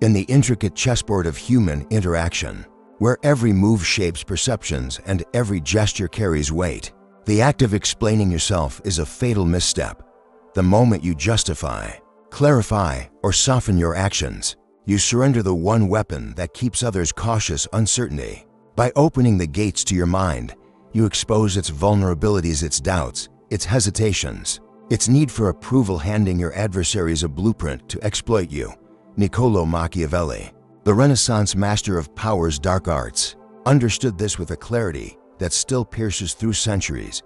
in the intricate chessboard of human interaction, where every move shapes perceptions and every gesture carries weight. The act of explaining yourself is a fatal misstep. The moment you justify, clarify, or soften your actions, you surrender the one weapon that keeps others cautious: uncertainty. By opening the gates to your mind, you expose its vulnerabilities, its doubts, its hesitations, its need for approval, handing your adversaries a blueprint to exploit you. Niccolò Machiavelli, the Renaissance master of power's dark arts, understood this with a clarity that still pierces through centuries.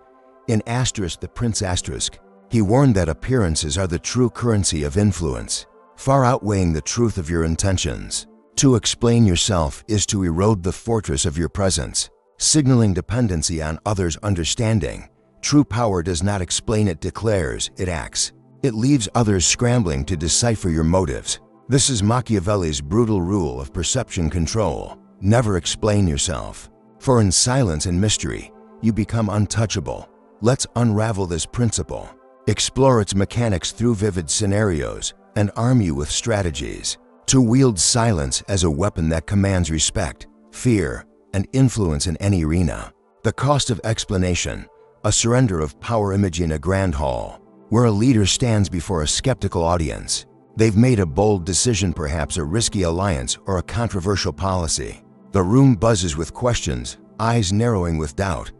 In The Prince Asterisk, he warned that appearances are the true currency of influence, far outweighing the truth of your intentions. To explain yourself is to erode the fortress of your presence, signaling dependency on others' understanding. True power does not explain, it declares, it acts. It leaves others scrambling to decipher your motives. This is Machiavelli's brutal rule of perception control. Never explain yourself, for in silence and mystery, you become untouchable. Let's unravel this principle, explore its mechanics through vivid scenarios, and arm you with strategies to wield silence as a weapon that commands respect, fear, and influence in any arena. The cost of explanation, a surrender of power. Imagine a grand hall, where a leader stands before a skeptical audience. They've made a bold decision, perhaps a risky alliance or a controversial policy. The room buzzes with questions, eyes narrowing with doubt.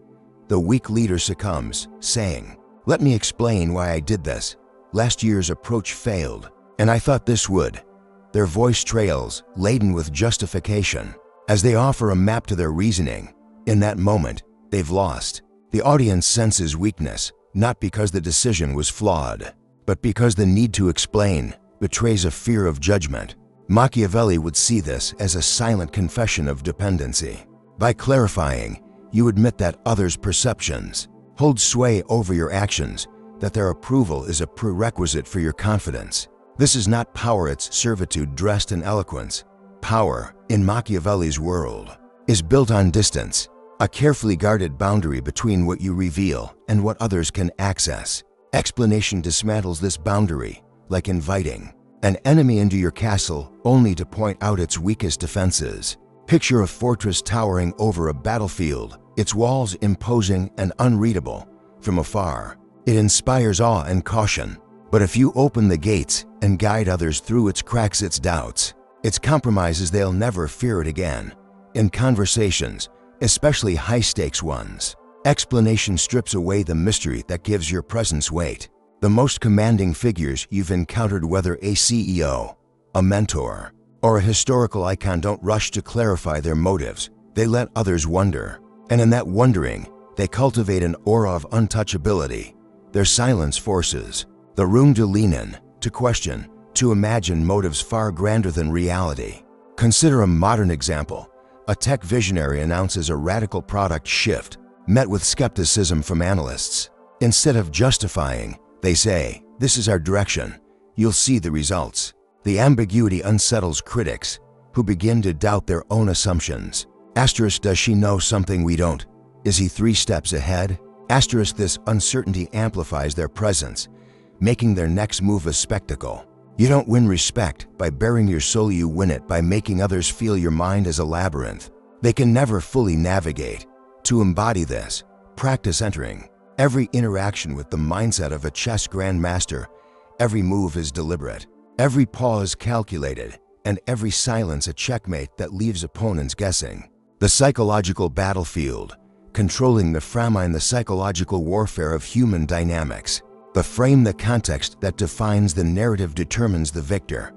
The weak leader succumbs, saying, "Let me explain why I did this. Last year's approach failed, and I thought this would." Their voice trails, laden with justification, as they offer a map to their reasoning. In that moment, they've lost. The audience senses weakness, not because the decision was flawed, but because the need to explain betrays a fear of judgment. Machiavelli would see this as a silent confession of dependency. By clarifying, you admit that others' perceptions hold sway over your actions, that their approval is a prerequisite for your confidence. This is not power, it's servitude dressed in eloquence. Power, in Machiavelli's world, is built on distance, a carefully guarded boundary between what you reveal and what others can access. Explanation dismantles this boundary, like inviting an enemy into your castle only to point out its weakest defenses. Picture a fortress towering over a battlefield, its walls imposing and unreadable. From afar, it inspires awe and caution. But if you open the gates and guide others through its cracks, its doubts, its compromises, they'll never fear it again. In conversations, especially high-stakes ones, explanation strips away the mystery that gives your presence weight. The most commanding figures you've encountered, whether a CEO, a mentor, or a historical icon, don't rush to clarify their motives. They let others wonder, and in that wondering, they cultivate an aura of untouchability. Their silence forces the room to lean in, to question, to imagine motives far grander than reality. Consider a modern example. A tech visionary announces a radical product shift, met with skepticism from analysts. Instead of justifying, they say, "This is our direction. You'll see the results." The ambiguity unsettles critics, who begin to doubt their own assumptions. Does she know something we don't? Is he 3 steps ahead? This uncertainty amplifies their presence, making their next move a spectacle. You don't win respect by baring your soul, you win it by making others feel your mind as a labyrinth they can never fully navigate. To embody this, practice entering every interaction with the mindset of a chess grandmaster. Every move is deliberate, every pause calculated, and every silence a checkmate that leaves opponents guessing. The psychological battlefield, controlling the framing, the psychological warfare of human dynamics. The frame, the context that defines the narrative, determines the victor.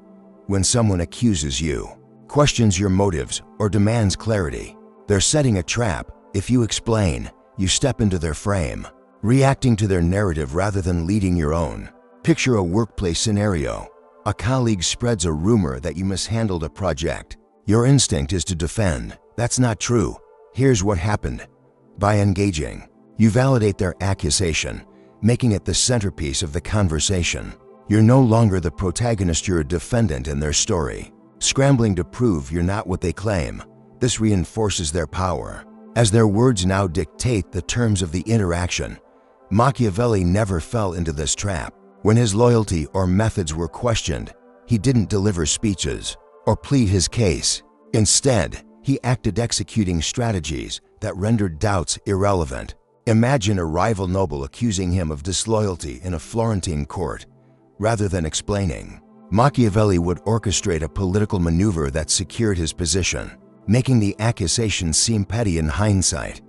When someone accuses you, questions your motives, or demands clarity, they're setting a trap. If you explain, you step into their frame, reacting to their narrative rather than leading your own. Picture a workplace scenario. A colleague spreads a rumor that you mishandled a project. Your instinct is to defend. "That's not true. Here's what happened." By engaging, you validate their accusation, making it the centerpiece of the conversation. You're no longer the protagonist, you're a defendant in their story, scrambling to prove you're not what they claim. This reinforces their power, as their words now dictate the terms of the interaction. Machiavelli never fell into this trap. When his loyalty or methods were questioned, he didn't deliver speeches. or plead his case. Instead, he acted executing strategies that rendered doubts irrelevant. Imagine a rival noble accusing him of disloyalty in a Florentine court. Rather than explaining, Machiavelli would orchestrate a political maneuver that secured his position, making the accusation seem petty in hindsight.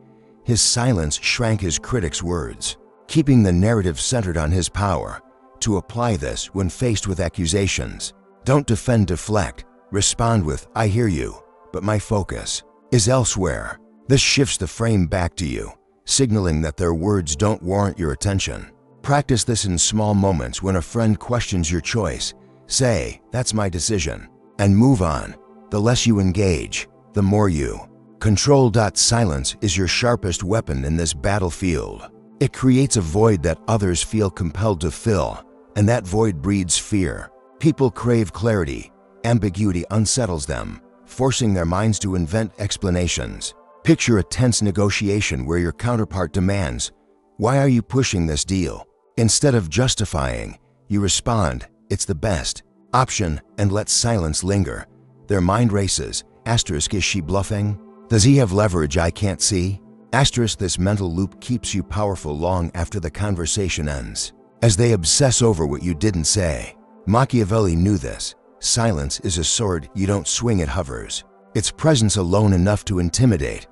His silence shrank his critics' words, keeping the narrative centered on his power. To apply this when faced with accusations, don't deflect. Respond with, "I hear you, but my focus is elsewhere." This shifts the frame back to you, signaling that their words don't warrant your attention. Practice this in small moments when a friend questions your choice. Say, "That's my decision," and move on. The less you engage, the more you control. Silence is your sharpest weapon in this battlefield. It creates a void that others feel compelled to fill, and that void breeds fear. People crave clarity. Ambiguity unsettles them, forcing their minds to invent explanations. Picture a tense negotiation where your counterpart demands, "Why are you pushing this deal?" Instead of justifying, you respond, "It's the best option," and let silence linger. Their mind races. Is she bluffing? Does he have leverage I can't see? This mental loop keeps you powerful long after the conversation ends, as they obsess over what you didn't say. Machiavelli knew this. Silence is a sword you don't swing, it hovers. Its presence alone enough to intimidate.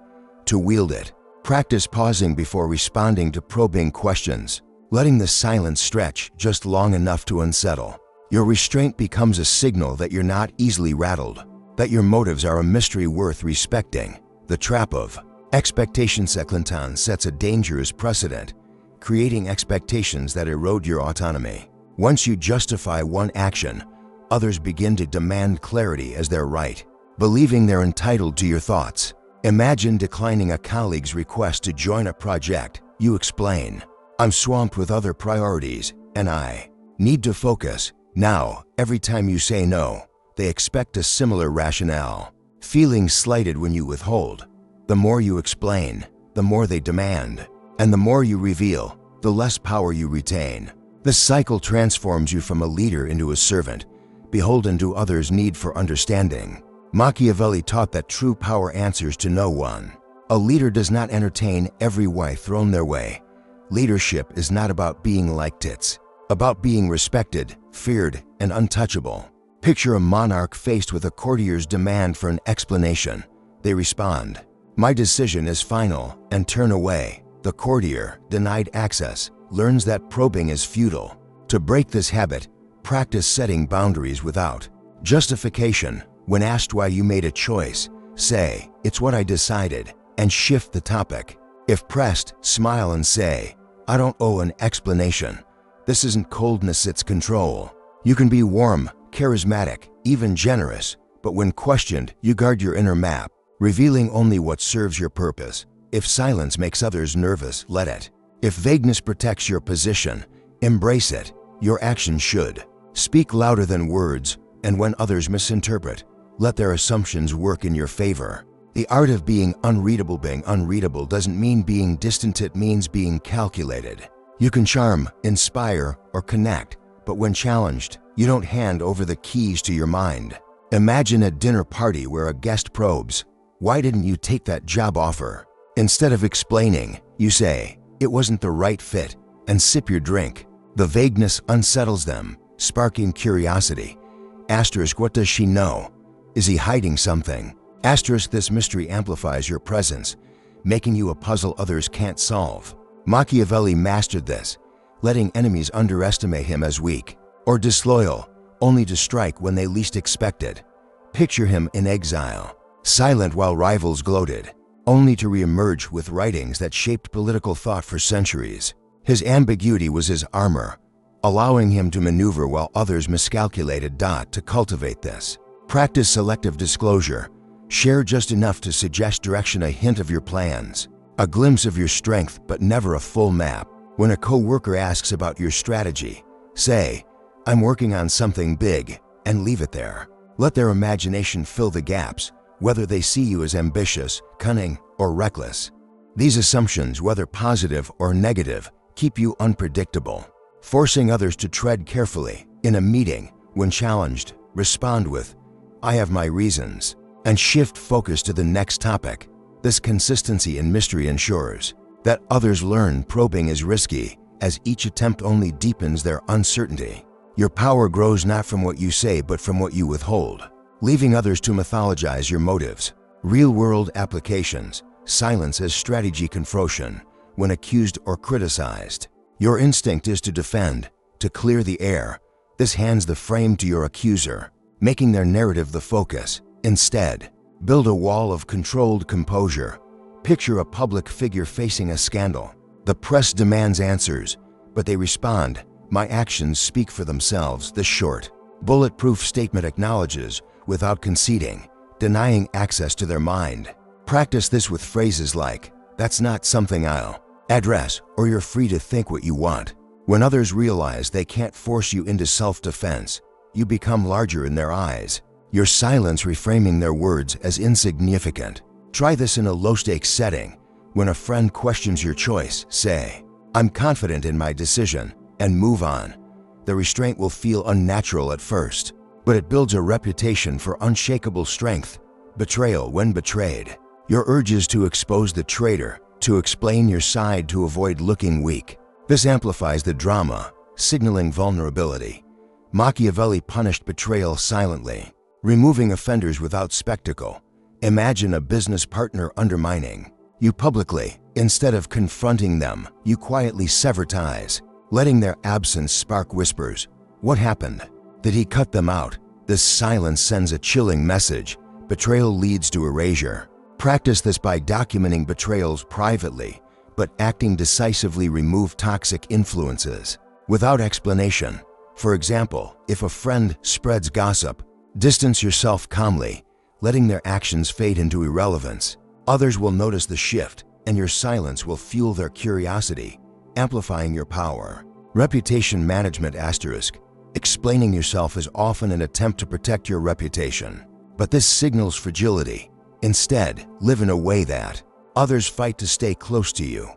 To wield it, practice pausing before responding to probing questions, letting the silence stretch just long enough to unsettle. Your restraint becomes a signal that you're not easily rattled, that your motives are a mystery worth respecting. The trap of expectations sets a dangerous precedent, creating expectations that erode your autonomy. Once you justify one action, others begin to demand clarity as their right, believing they're entitled to your thoughts. Imagine declining a colleague's request to join a project. You explain, "I'm swamped with other priorities, and I need to focus." Now, every time you say no, they expect a similar rationale. Feeling slighted when you withhold. The more you explain, the more they demand. And the more you reveal, the less power you retain. This cycle transforms you from a leader into a servant, beholden to others' need for understanding. Machiavelli taught that true power answers to no one. A leader does not entertain every why thrown their way. Leadership is not about being liked, it's about being respected, feared, and untouchable. Picture a monarch faced with a courtier's demand for an explanation. They respond, "My decision is final," and turn away. The courtier, denied access, learns that probing is futile. To break this habit, practice setting boundaries without justification. When asked why you made a choice, say, "It's what I decided," and shift the topic. If pressed, smile and say, "I don't owe an explanation." This isn't coldness, it's control. You can be warm, charismatic, even generous, but when questioned, you guard your inner map, revealing only what serves your purpose. If silence makes others nervous, let it. If vagueness protects your position, embrace it. Your actions should speak louder than words, and when others misinterpret, let their assumptions work in your favor. The art of being unreadable. Being unreadable doesn't mean being distant, it means being calculated. You can charm, inspire, or connect, but when challenged, you don't hand over the keys to your mind. Imagine a dinner party where a guest probes, "Why didn't you take that job offer?" Instead of explaining, you say, "It wasn't the right fit," and sip your drink. The vagueness unsettles them, sparking curiosity. What does she know? Is he hiding something? This mystery amplifies your presence, making you a puzzle others can't solve. Machiavelli mastered this, letting enemies underestimate him as weak or disloyal, only to strike when they least expect it. Picture him in exile, silent while rivals gloated, only to reemerge with writings that shaped political thought for centuries. His ambiguity was his armor, allowing him to maneuver while others miscalculated. To cultivate this, practice selective disclosure. Share just enough to suggest direction, a hint of your plans, a glimpse of your strength, but never a full map. When a coworker asks about your strategy, say, "I'm working on something big," and leave it there. Let their imagination fill the gaps, whether they see you as ambitious, cunning, or reckless. These assumptions, whether positive or negative, keep you unpredictable, forcing others to tread carefully. In a meeting, when challenged, respond with, I have my reasons, and shift focus to the next topic. This consistency in mystery ensures that others learn probing is risky, as each attempt only deepens their uncertainty. Your power grows not from what you say but from what you withhold, leaving others to mythologize your motives. Real-world applications. Silence as strategy confrontation when accused or criticized. Your instinct is to defend, to clear the air. This hands the frame to your accuser, making their narrative the focus. Instead, build a wall of controlled composure. Picture a public figure facing a scandal. The press demands answers, but they respond, "My actions speak for themselves." This short, bulletproof statement acknowledges, without conceding, denying access to their mind. Practice this with phrases like, "That's not something I'll address," or "You're free to think what you want." When others realize they can't force you into self-defense, you become larger in their eyes. Your silence reframing their words as insignificant. Try this in a low-stakes setting. When a friend questions your choice, say, "I'm confident in my decision," and move on. The restraint will feel unnatural at first, but it builds a reputation for unshakable strength. Betrayal when betrayed. Your urge is to expose the traitor, to explain your side to avoid looking weak. This amplifies the drama, signaling vulnerability. Machiavelli punished betrayal silently, removing offenders without spectacle. Imagine a business partner undermining you publicly. Instead of confronting them, you quietly sever ties, letting their absence spark whispers. What happened? Did he cut them out? This silence sends a chilling message. Betrayal leads to erasure. Practice this by documenting betrayals privately, but acting decisively. Remove toxic influences without explanation. For example, if a friend spreads gossip, distance yourself calmly, letting their actions fade into irrelevance. Others will notice the shift, and your silence will fuel their curiosity, amplifying your power. Reputation management asterisk. Explaining yourself is often an attempt to protect your reputation, but this signals fragility. Instead, live in a way that others fight to stay close to you.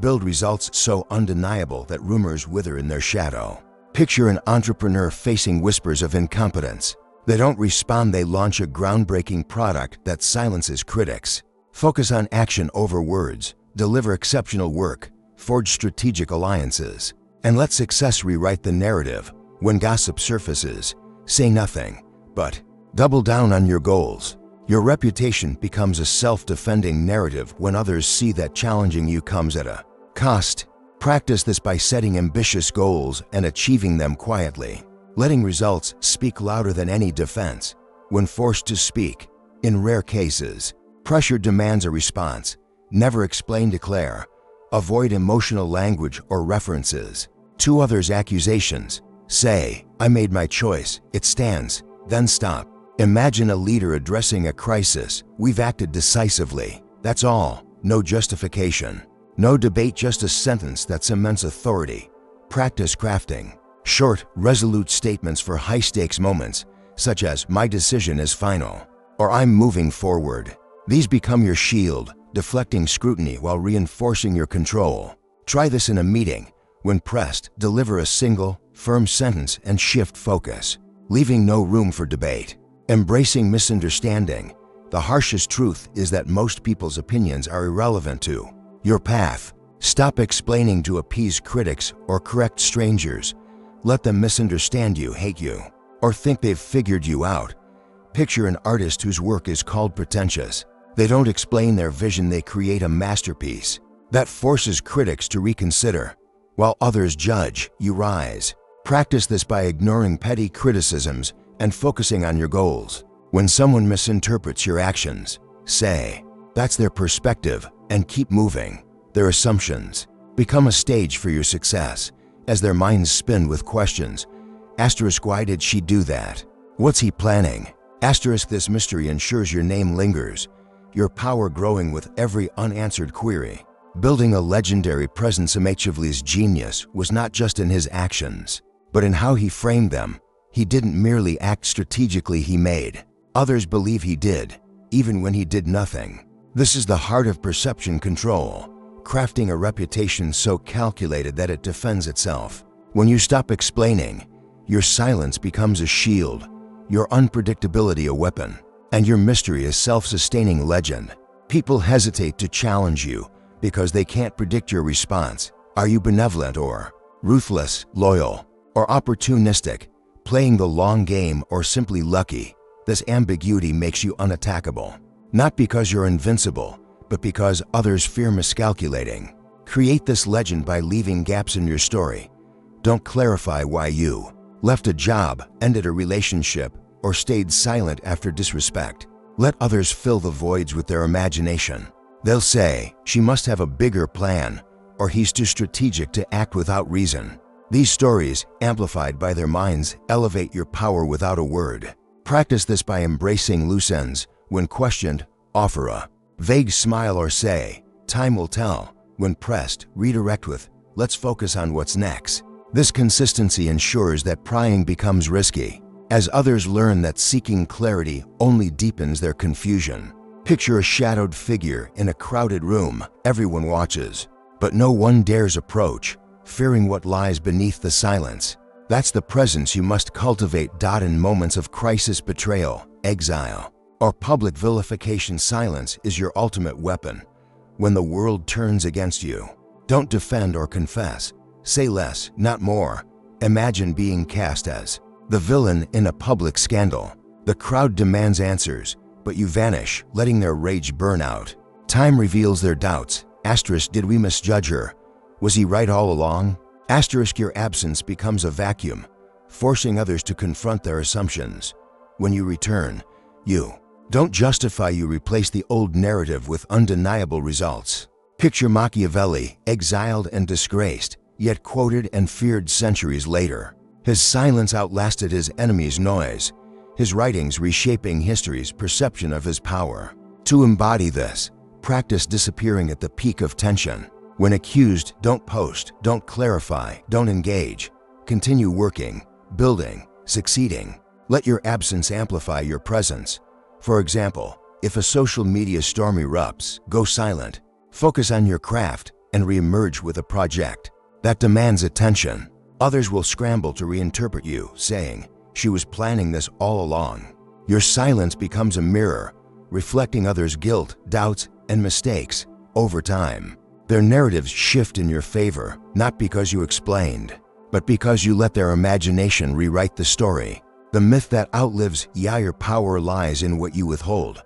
Build results so undeniable that rumors wither in their shadow. Picture an entrepreneur facing whispers of incompetence. They don't respond, they launch a groundbreaking product that silences critics. Focus on action over words, deliver exceptional work, forge strategic alliances, and let success rewrite the narrative. When gossip surfaces, say nothing, but double down on your goals. Your reputation becomes a self-defending narrative when others see that challenging you comes at a cost. Practice this by setting ambitious goals and achieving them quietly, letting results speak louder than any defense. When forced to speak, in rare cases, pressure demands a response. Never explain, declare. Avoid emotional language or references to others' accusations. Say, "I made my choice, it stands," then stop. Imagine a leader addressing a crisis. "We've acted decisively." That's all. No justification. No debate, just a sentence that cements authority. Practice crafting short, resolute statements for high-stakes moments, such as, "My decision is final," or "I'm moving forward." These become your shield, deflecting scrutiny while reinforcing your control. Try this in a meeting. When pressed, deliver a single, firm sentence and shift focus, leaving no room for debate. Embracing misunderstanding. The harshest truth is that most people's opinions are irrelevant to your path. Stop explaining to appease critics or correct strangers. Let them misunderstand you, hate you, or think they've figured you out. Picture an artist whose work is called pretentious. They don't explain their vision, they create a masterpiece that forces critics to reconsider. While others judge, you rise. Practice this by ignoring petty criticisms and focusing on your goals. When someone misinterprets your actions, say, "That's their perspective," and keep moving. Their assumptions become a stage for your success as their minds spin with questions. Asterisk, why did she do that? What's he planning? Asterisk, this mystery ensures your name lingers, your power growing with every unanswered query. Building a legendary presence. Machiavelli's genius was not just in his actions, but in how he framed them. He didn't merely act strategically, he made others believe he did, even when he did nothing. This is the heart of perception control, crafting a reputation so calculated that it defends itself. When you stop explaining, your silence becomes a shield, your unpredictability a weapon, and your mystery a self-sustaining legend. People hesitate to challenge you because they can't predict your response. Are you benevolent or ruthless, loyal, or opportunistic, playing the long game or simply lucky? This ambiguity makes you unattackable, not because you're invincible, but because others fear miscalculating. Create this legend by leaving gaps in your story. Don't clarify why you left a job, ended a relationship, or stayed silent after disrespect. Let others fill the voids with their imagination. They'll say, "She must have a bigger plan," or "He's too strategic to act without reason." These stories, amplified by their minds, elevate your power without a word. Practice this by embracing loose ends. When questioned, offer a vague smile or say, "Time will tell." When pressed, redirect with, "Let's focus on what's next." This consistency ensures that prying becomes risky, as others learn that seeking clarity only deepens their confusion. Picture a shadowed figure in a crowded room. Everyone watches, but no one dares approach, fearing what lies beneath the silence. That's the presence you must cultivate. In moments of crisis, betrayal, exile, or public vilification, silence is your ultimate weapon. When the world turns against you, don't defend or confess. Say less, not more. Imagine being cast as the villain in a public scandal. The crowd demands answers, but you vanish, letting their rage burn out. Time reveals their doubts. Did we misjudge her? Was he right all along? Your absence becomes a vacuum, forcing others to confront their assumptions. When you return, you don't justify, you replace the old narrative with undeniable results. Picture Machiavelli, exiled and disgraced, yet quoted and feared centuries later. His silence outlasted his enemies' noise, his writings reshaping history's perception of his power. To embody this, practice disappearing at the peak of tension. When accused, don't post, don't clarify, don't engage. Continue working, building, succeeding. Let your absence amplify your presence. For example, if a social media storm erupts, go silent. Focus on your craft and reemerge with a project that demands attention. Others will scramble to reinterpret you, saying, "She was planning this all along." Your silence becomes a mirror, reflecting others' guilt, doubts, and mistakes. Over time, their narratives shift in your favor, not because you explained, but because you let their imagination rewrite the story. The myth that outlives your power lies in what you withhold.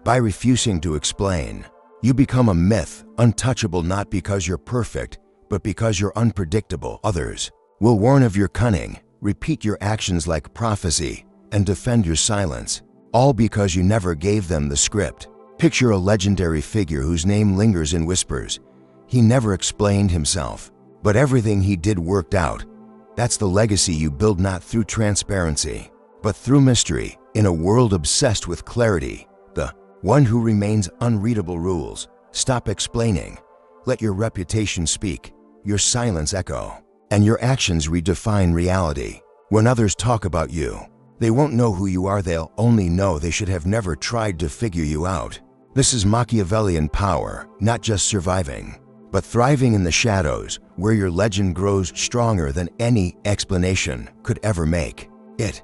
By refusing to explain, you become a myth, untouchable not because you're perfect, but because you're unpredictable. Others will warn of your cunning, repeat your actions like prophecy, and defend your silence, all because you never gave them the script. Picture a legendary figure whose name lingers in whispers. He never explained himself, but everything he did worked out. That's the legacy you build, not through transparency, but through mystery. In a world obsessed with clarity, the one who remains unreadable rules. Stop explaining. Let your reputation speak, your silence echo, and your actions redefine reality. When others talk about you, they won't know who you are, they'll only know they should have never tried to figure you out. This is Machiavellian power, not just surviving, but thriving in the shadows, where your legend grows stronger than any explanation could ever make it.